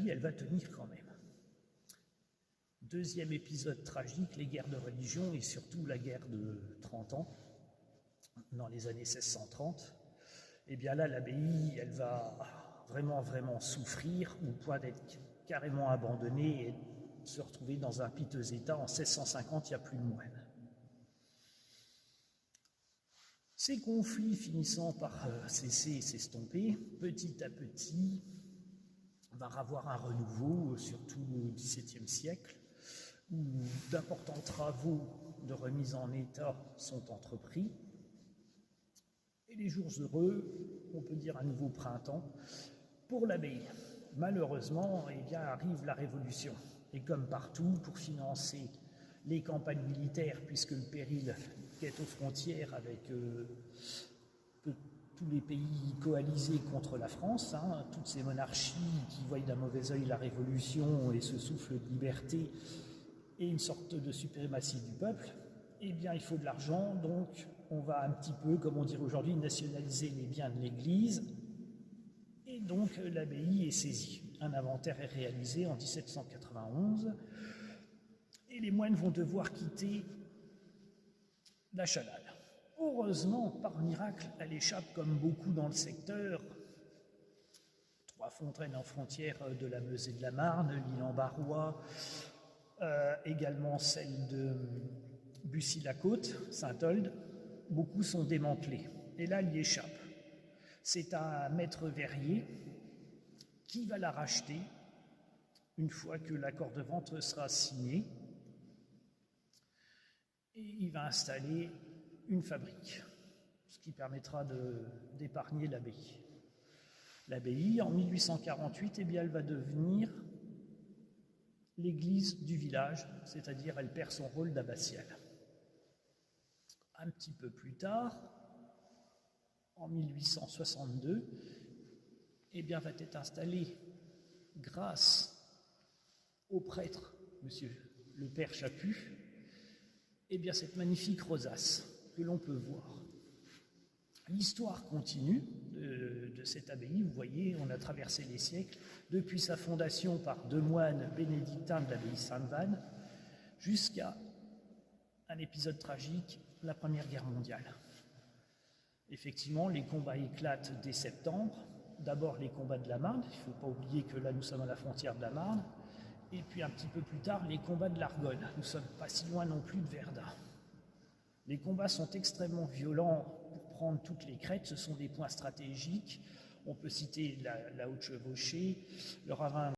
elle va tenir quand même. Deuxième épisode tragique, les guerres de religion et surtout la guerre de 30 ans, dans les années 1630. Et bien là, l'abbaye, elle va vraiment souffrir au point d'être carrément abandonnée et de se retrouver dans un piteux état. En 1650, il n'y a plus de moines. Ces conflits finissant par cesser et s'estomper, petit à petit, on va avoir un renouveau, surtout au XVIIe siècle, où d'importants travaux de remise en état sont entrepris. Et les jours heureux, on peut dire un nouveau printemps, pour l'abbaye. Malheureusement, eh bien, arrive la Révolution. Et comme partout, pour financer les campagnes militaires, puisque le péril est aux frontières avec tous les pays coalisés contre la France, toutes ces monarchies qui voient d'un mauvais œil la Révolution et ce souffle de liberté et une sorte de suprématie du peuple, eh bien il faut de l'argent, donc on va un petit peu, comme on dirait aujourd'hui, nationaliser les biens de l'Église, et donc l'abbaye est saisie. Un inventaire est réalisé en 1791, et les moines vont devoir quitter la Chalale. Heureusement, par miracle, elle échappe comme beaucoup dans le secteur. Trois-Fontaines en frontière de la Meuse et de la Marne, l'île-en-Barrois, également celle de Bussy-la-Côte, Saint-Old, beaucoup sont démantelés. Et là, elle y échappe. C'est un maître verrier qui va la racheter une fois que l'accord de vente sera signé. Et il va installer une fabrique, ce qui permettra d'épargner l'abbaye. L'abbaye, en 1848, eh bien, elle va devenir l'église du village, c'est-à-dire elle perd son rôle d'abbatiale. Un petit peu plus tard, en 1862, eh bien, va être installée, grâce au prêtre, monsieur le père Chaput, eh bien, cette magnifique rosace que l'on peut voir. L'histoire continue de cette abbaye. Vous voyez, on a traversé les siècles, depuis sa fondation par deux moines bénédictins de l'abbaye Sainte-Vanne, jusqu'à un épisode tragique, la Première Guerre mondiale. Effectivement, les combats éclatent dès septembre. D'abord les combats de la Marne, il ne faut pas oublier que là nous sommes à la frontière de la Marne, et puis un petit peu plus tard les combats de l'Argonne. Nous ne sommes pas si loin non plus de Verdun. Les combats sont extrêmement violents pour prendre toutes les crêtes, ce sont des points stratégiques. On peut citer la Haute-Chevauchée, le ravin